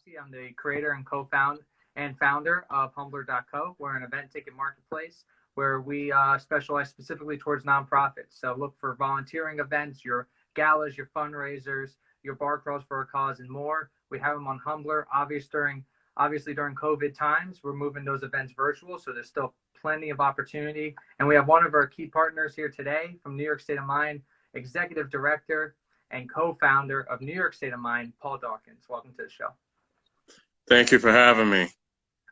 I'm the creator and co-founder and founder of Humbler.co. We're an event ticket marketplace where we specialize specifically towards nonprofits. So look for volunteering events, your galas, your fundraisers, your bar crawls for a cause, and more. We have them on Humbler. Obviously during COVID times, we're moving those events virtual, so there's still plenty of opportunity. And we have one of our key partners here today from New York State of Mind, Executive Director and co-founder of New York State of Mind, Paul Dawkins. Welcome to the show. Thank you for having me.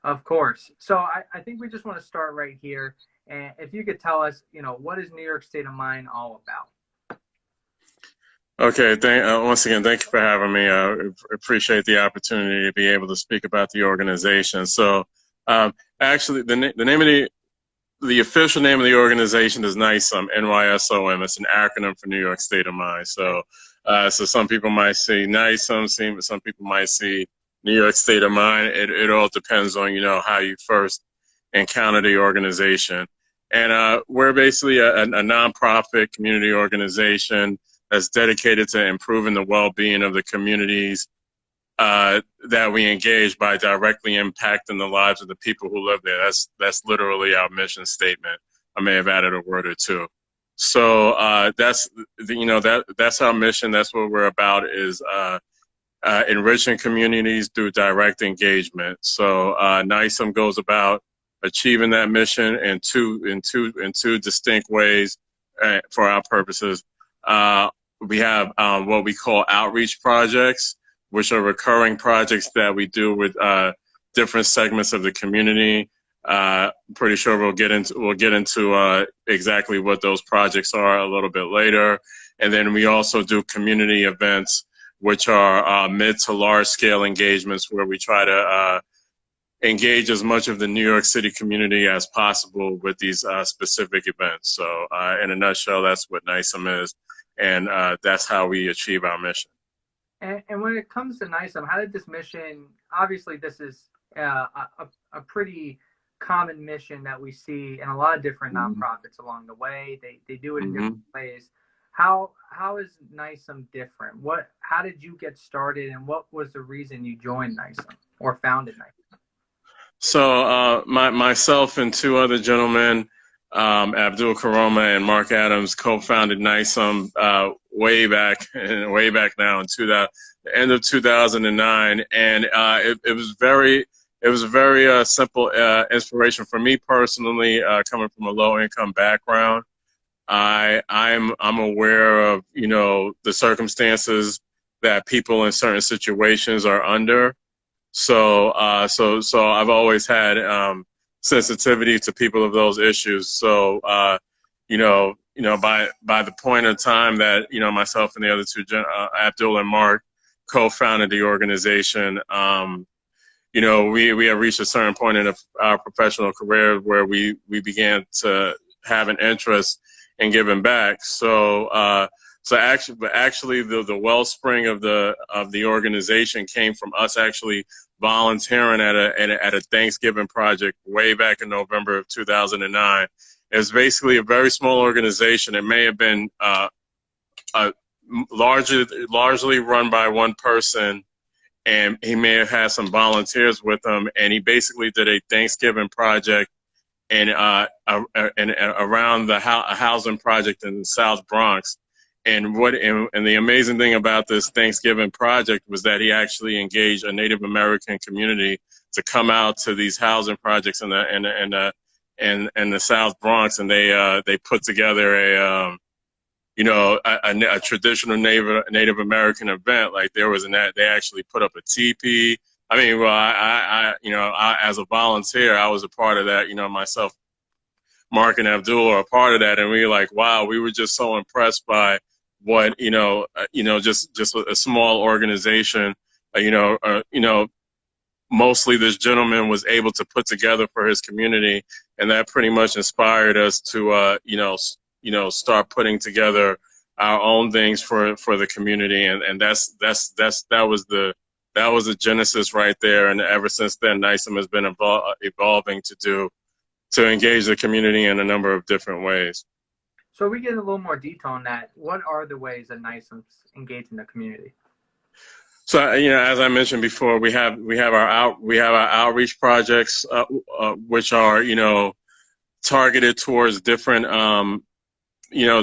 Of course. So I think we just want to start right here. And if you could tell us, what is New York State of Mind all about? Okay, once again, thank you for having me. I appreciate the opportunity to be able to speak about the organization. So actually, the official name of the organization is NYSoM, NYSoM. It's an acronym for New York State of Mind. So some people might say NYSoM, some people might see New York State of Mind. It all depends on, how you first encounter the organization. And we're basically a nonprofit community organization that's dedicated to improving the well-being of the communities that we engage by directly impacting the lives of the people who live there. That's literally our mission statement. I may have added a word or two. So that's our mission. That's what we're about, is enriching communities through direct engagement. So NYSoM goes about achieving that mission in two distinct ways for our purposes. We have what we call outreach projects, which are recurring projects that we do with different segments of the community. Pretty sure we'll get into exactly what those projects are a little bit later. And then we also do community events, which are mid to large scale engagements where we try to engage as much of the New York City community as possible with these specific events. So in a nutshell, that's what NYSoM is. And that's how we achieve our mission. And when it comes to NYSoM, how did this mission, obviously this is a pretty common mission that we see in a lot of different nonprofits along the way. They do it in different ways. How is NYSoM different? How did you get started, and what was the reason you joined NYSoM or founded NYSoM? So myself and two other gentlemen, Abdul Karoma and Mark Adams, co-founded NYSoM way back now in the end of 2009, and it was a very simple inspiration for me personally, coming from a low-income background. I'm aware of the circumstances that people in certain situations are under. So I've always had sensitivity to people of those issues. So by the point of time that myself and the other two, Abdul and Mark, co-founded the organization, we have reached a certain point in our professional career where we began to have an interest in giving back. So actually the wellspring of the organization came from us actually volunteering at a Thanksgiving project way back in November of 2009. It's basically a very small organization. It may have been largely run by one person, and he may have had some volunteers with him, and he basically did a Thanksgiving project and around a housing project in the South Bronx. And the amazing thing about this Thanksgiving project was that he actually engaged a Native American community to come out to these housing projects in the South Bronx, and they put together a traditional Native American event. Like they actually put up a teepee. I mean, well, I as a volunteer, I was a part of that. Myself, Mark, and Abdul are a part of that, and we were like, wow, we were just so impressed by what just a small organization, mostly this gentleman was able to put together for his community, and that pretty much inspired us to start putting together our own things for the community, and that was the genesis right there. And ever since then, NYSoM has been evolving to engage the community in a number of different ways. So we get a little more detail on that. What are the ways that NYSoM's engaged in the community? So, as I mentioned before, we have our outreach projects, which are, targeted towards different,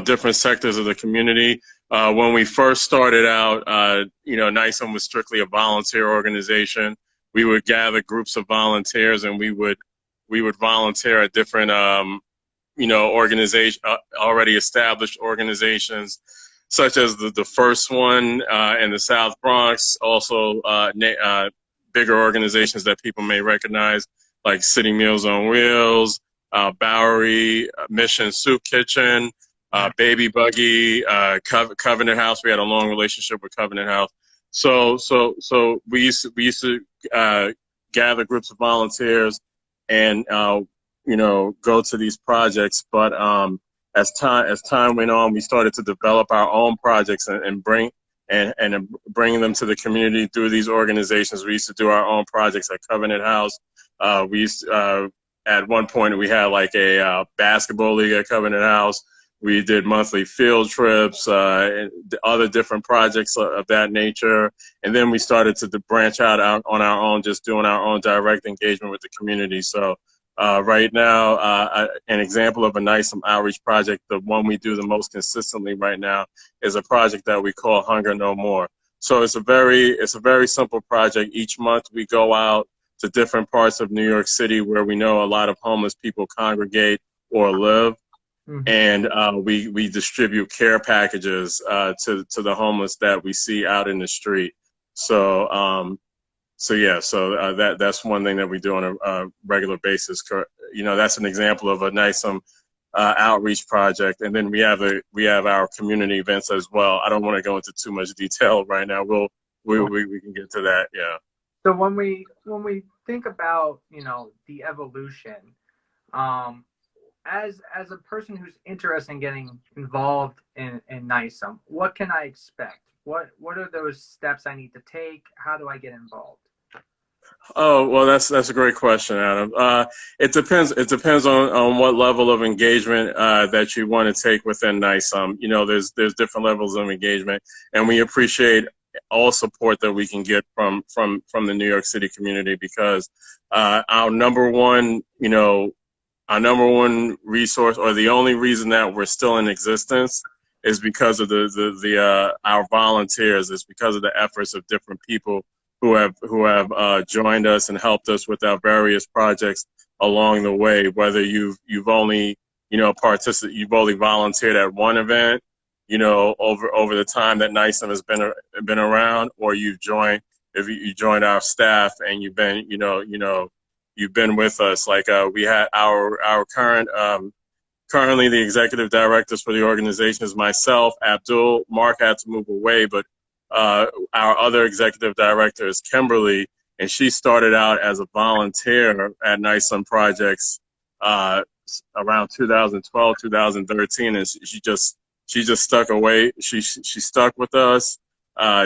different sectors of the community. When we first started out, NYSoM was strictly a volunteer organization. We would gather groups of volunteers, and we would volunteer at different, organization, already established organizations, such as the first one in the South Bronx. Also, bigger organizations that people may recognize, like City Meals on Wheels, Bowery, Mission Soup Kitchen, Baby Buggy, Covenant House. We had a long relationship with Covenant House. So we used to gather groups of volunteers and go to these projects. But as time went on, we started to develop our own projects and bring them to the community through these organizations. We used to do our own projects at Covenant House. At one point, we had like a basketball league at Covenant House. We did monthly field trips, and other different projects of that nature. And then we started to branch out on our own, just doing our own direct engagement with the community. So right now, an example of a NYSoM outreach project, the one we do the most consistently right now, is a project that we call Hunger No More. So it's a very simple project. Each month we go out to different parts of New York City where we know a lot of homeless people congregate or live. And we distribute care packages to the homeless that we see out in the street. So that's one thing that we do on a regular basis. That's an example of a NYSoM outreach project. And then we have our community events as well. I don't want to go into too much detail right now. We can get to that. Yeah. So when we think about the evolution, as a person who's interested in getting involved in NYSoM, what can I expect? What are those steps I need to take? How do I get involved? Oh, well, that's a great question, Adam. It depends. It depends on what level of engagement that you want to take within NYSoM. There's different levels of engagement, and we appreciate all support that we can get from the New York City community, because our number one resource, or the only reason that we're still in existence, is because of our volunteers. It's because of the efforts of different people who have joined us and helped us with our various projects along the way. Whether you've only you've only volunteered at one event, over the time that NYSoM has been around, or you joined our staff and you've been with us. Like we had our currently the executive directors for the organization is myself, Abdul. Mark had to move away, but our other executive director is Kimberly, and she started out as a volunteer at NYSoM projects around 2012, 2013, and she just stuck away. She stuck with us.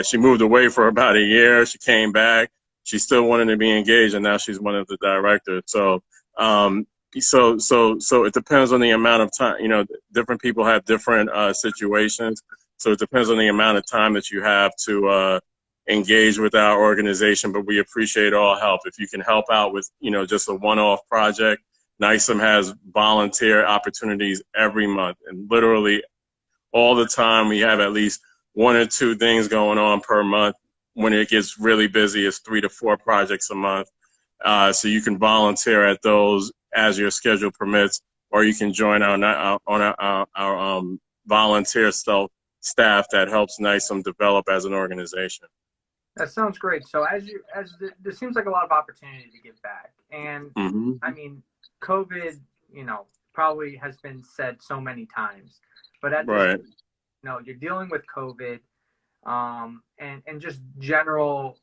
She moved away for about a year. She came back. She still wanted to be engaged, and now she's one of the directors. So it depends on the amount of time. Different people have different situations. So it depends on the amount of time that you have to engage with our organization, but we appreciate all help. If you can help out with, just a one-off project, NYSoM has volunteer opportunities every month, and literally all the time we have at least one or two things going on per month. When it gets really busy, it's 3 to 4 projects a month. So you can volunteer at those as your schedule permits, or you can join our volunteer staff that helps NYSoM develop as an organization. That sounds great. So there seems like a lot of opportunity to give back. And I mean, COVID, probably has been said so many times, but right. You're dealing with COVID, and just general,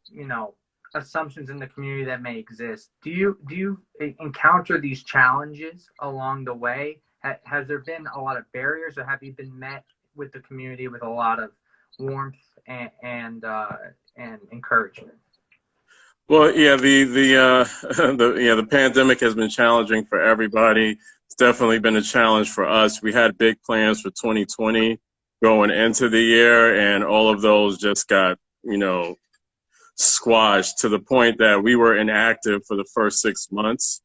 assumptions in the community that may exist. Do you encounter these challenges along the way? Has there been a lot of barriers, or have you been met with the community with a lot of warmth and encouragement? Well, yeah, the pandemic has been challenging for everybody. It's definitely been a challenge for us. We had big plans for 2020 going into the year, and all of those just got, squashed to the point that we were inactive for the first 6 months.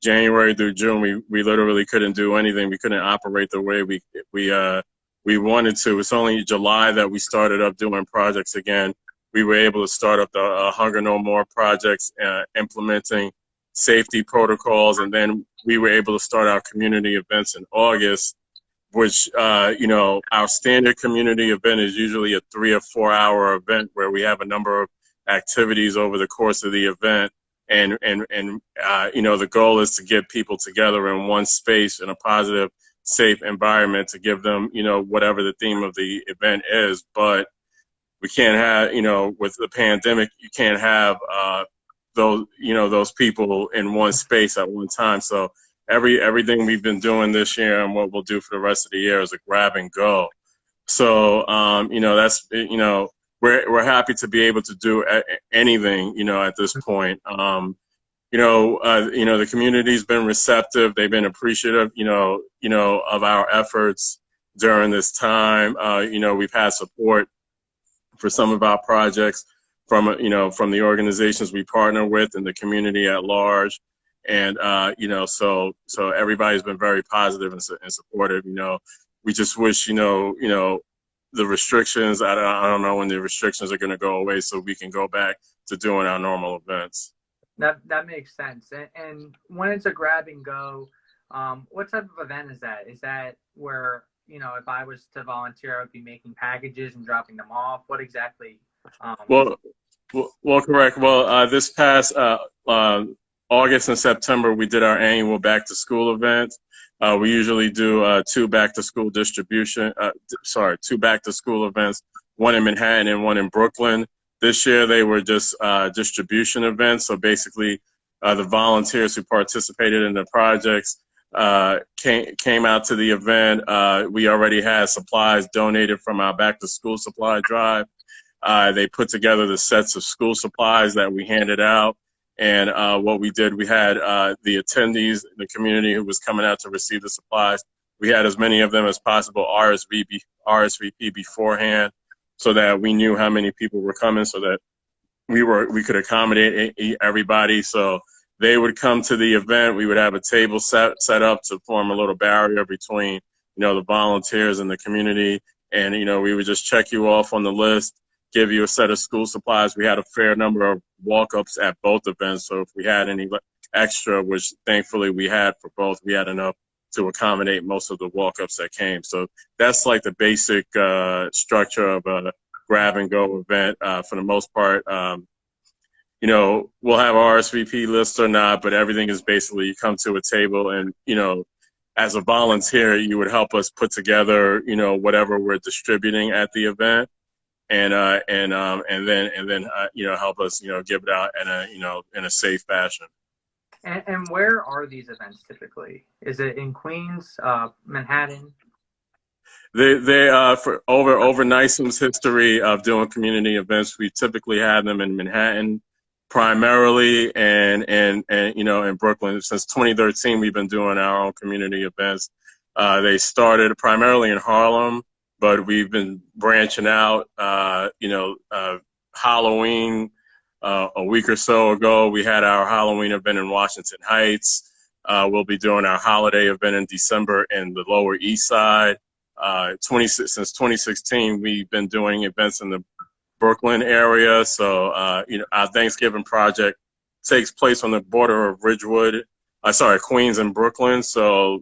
January through June, we literally couldn't do anything. We couldn't operate the way we wanted to. It's only July that we started up doing projects again. We were able to start up the Hunger No More projects, implementing safety protocols, and then we were able to start our community events in August, which, our standard community event is usually a 3 or 4 hour event where we have a number of activities over the course of the event. And the goal is to get people together in one space in a positive, safe environment to give them, whatever the theme of the event is. But we can't have, with the pandemic, you can't have those people in one space at one time. So everything we've been doing this year and what we'll do for the rest of the year is a grab and go. So, that's, we're happy to be able to do anything, at this point. The community's been receptive. They've been appreciative, of our efforts during this time. We've had support for some of our projects from the organizations we partner with and the community at large. And, so everybody's been very positive and supportive. We just wish, the restrictions, I don't know when the restrictions are going to go away so we can go back to doing our normal events. That makes sense. And when it's a grab and go, what type of event is that? Is that where, if I was to volunteer, I would be making packages and dropping them off? What exactly? Well, correct. Well, this past August and September, we did our annual back to school event. We usually do two back to school events, one in Manhattan and one in Brooklyn. This year they were just distribution events. So basically, the volunteers who participated in the projects came out to the event. We already had supplies donated from our back to school supply drive. They put together the sets of school supplies that we handed out. And what we did, we had the attendees, the community who was coming out to receive the supplies. We had as many of them as possible RSVP beforehand, so that we knew how many people were coming, so that we could accommodate everybody. So they would come to the event. We would have a table set up to form a little barrier between, the volunteers and the community. And, we would just check you off on the list, give you a set of school supplies. We had a fair number of walk-ups at both events. So if we had any extra, which thankfully we had for both, we had enough to accommodate most of the walk-ups that came. So that's like the basic structure of a grab and go event. For the most part, we'll have RSVP lists or not, but everything is basically you come to a table and, as a volunteer, you would help us put together, whatever we're distributing at the event. And then help us, give it out in a safe fashion. And where are these events typically? Is it in Queens, Manhattan? They for over NYSoM's history of doing community events, we typically had them in Manhattan primarily, and in Brooklyn. Since 2013, we've been doing our own community events. They started primarily in Harlem, but we've been branching out. Halloween, a week or so ago, we had our Halloween event in Washington Heights. We'll be doing our holiday event in December in the Lower East Side. Since 2016, we've been doing events in the Brooklyn area. So, our Thanksgiving project takes place on the border of Queens and Brooklyn. So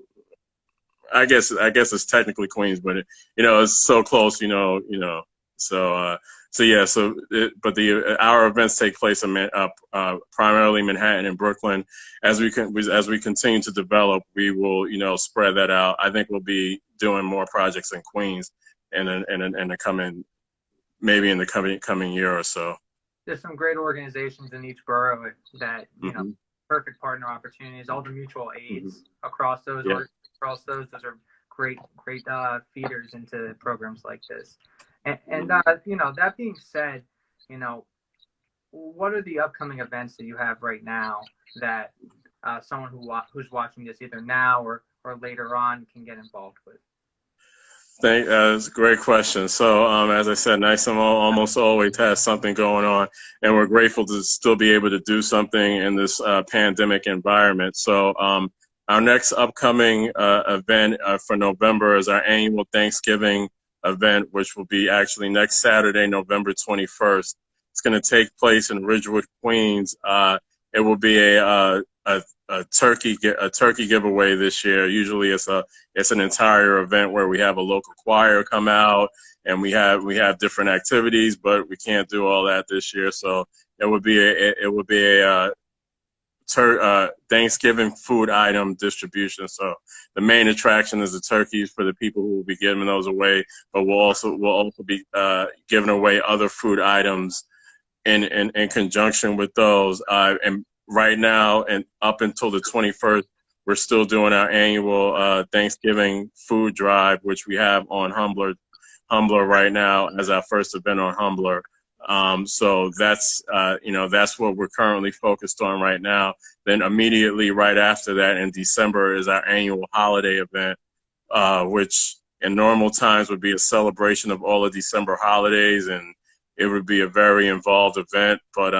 I guess it's technically Queens, but it's so close, our events take place in primarily Manhattan and Brooklyn. As we continue to develop, we will spread that out. I think we'll be doing more projects in Queens in the coming year or so. There's some great organizations in each borough that perfect partner opportunities. All the mutual aids across those. Yeah. Those are great feeders into programs like this. And that being said, what are the upcoming events that you have right now that someone who's watching this either now or later on can get involved with? It's a great question. So, as I said, NYSoM almost always has something going on, and we're grateful to still be able to do something in this pandemic environment. So, our next upcoming event for November is our annual Thanksgiving event, which will be actually next Saturday, November 21st. It's going to take place in Ridgewood, Queens. It will be a turkey giveaway this year. Usually, it's an entire event where we have a local choir come out and we have different activities, but we can't do all that this year. So it would be a Thanksgiving food item distribution. So the main attraction is the turkeys for the people who will be giving those away, but we'll also be giving away other food items in conjunction with those. And right now and up until the 21st, we're still doing our annual Thanksgiving food drive, which we have on Humbler right now as our first event on Humbler. So that's what we're currently focused on right now. Then immediately right after that in December is our annual holiday event, which in normal times would be a celebration of all the December holidays, and it would be a very involved event. But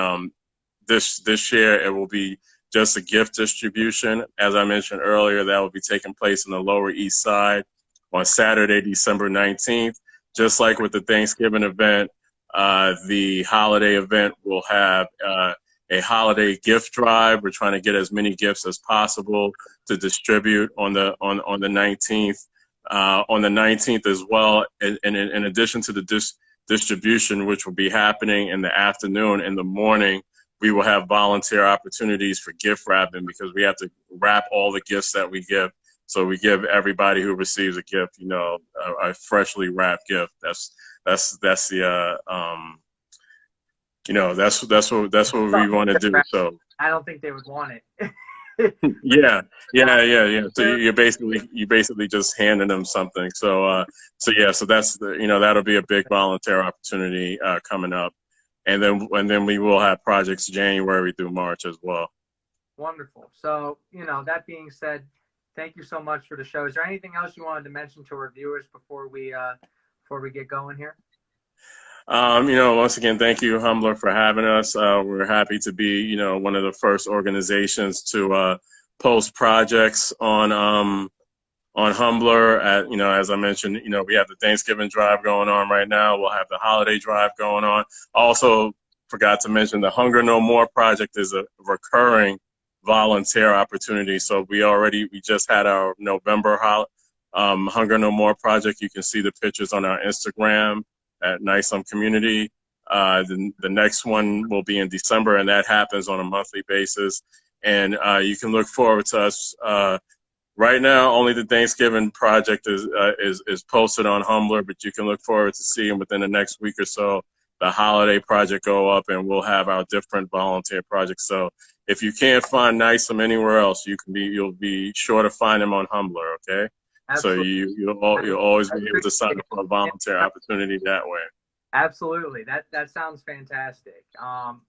this year it will be just a gift distribution. As I mentioned earlier, that will be taking place in the Lower East Side on Saturday, December 19th. Just like with the Thanksgiving event, the holiday event will have a holiday gift drive. We're trying to get as many gifts as possible to distribute on the 19th. On the 19th as well, in addition to the distribution, which will be happening in the afternoon, in the morning, we will have volunteer opportunities for gift wrapping because we have to wrap all the gifts that we give. So we give everybody who receives a gift, a freshly wrapped gift. That's the that's what we want to do. So I don't think they would want it. yeah. So you basically just handing them something. So that's that'll be a big volunteer opportunity coming up, and then we will have projects January through March as well. Wonderful. So that being said, thank you so much for the show. Is there anything else you wanted to mention to our viewers before we get going here? Once again, thank you, Humbler, for having us. We're happy to be, one of the first organizations to post projects on Humbler. As I mentioned, we have the Thanksgiving drive going on right now. We'll have the holiday drive going on. Also, forgot to mention the Hunger No More project is a recurring volunteer opportunity. So we just had our November Hunger No More project. You can see the pictures on our Instagram at NYSoM Community. The next one will be in December, and that happens on a monthly basis. And you can look forward to us. Right now, only the Thanksgiving project is posted on Humbler, but you can look forward to seeing within the next week or so the holiday project go up, and we'll have our different volunteer projects. So if you can't find NYSoM anywhere else, you'll be sure to find them on Humbler. Okay. Absolutely. So you'll always be able to sign up for a volunteer opportunity that way. Absolutely. That sounds fantastic.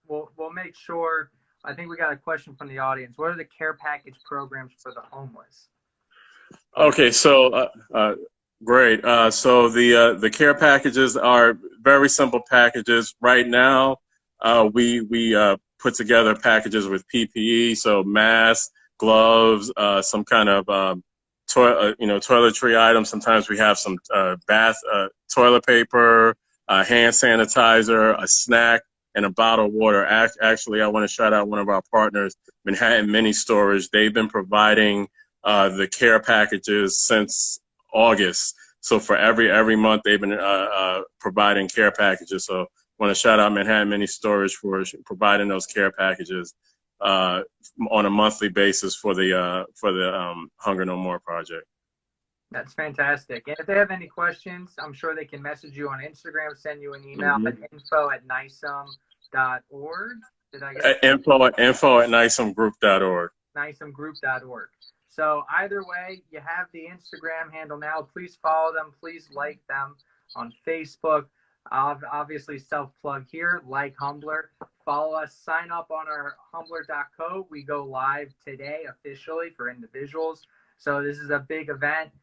We'll make sure. I think we got a question from the audience. What are the care package programs for the homeless? Okay, so great. So the care packages are very simple packages. Right now, we put together packages with PPE, so masks, gloves, some kind of toiletry items. Sometimes we have some toilet paper, hand sanitizer, a snack, and a bottle of water. Actually, I want to shout out one of our partners, Manhattan Mini Storage. They've been providing the care packages since August. So for every month, they've been providing care packages. So I want to shout out Manhattan Mini Storage for providing those care packages on a monthly basis for the Hunger No More project. That's fantastic. And if they have any questions, I'm sure they can message you on Instagram, send you an email at info@nysom.org. Did I get info@nysomgroup.org. nysomgroup.org. So either way, you have the Instagram handle now. Please follow them. Please like them on Facebook. Obviously, self-plug here, like Humbler. Follow us. Sign up on our humbler.co. We go live today officially for individuals. So this is a big event.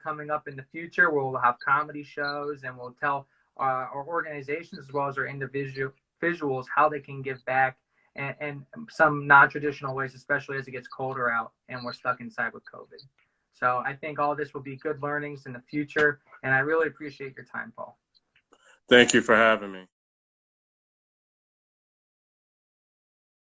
coming up in the future where we'll have comedy shows and we'll tell our organizations as well as our individuals how they can give back and some non-traditional ways, especially as it gets colder out and we're stuck inside with COVID. So I think all this will be good learnings in the future, and I really appreciate your time, Paul. Thank you for having me.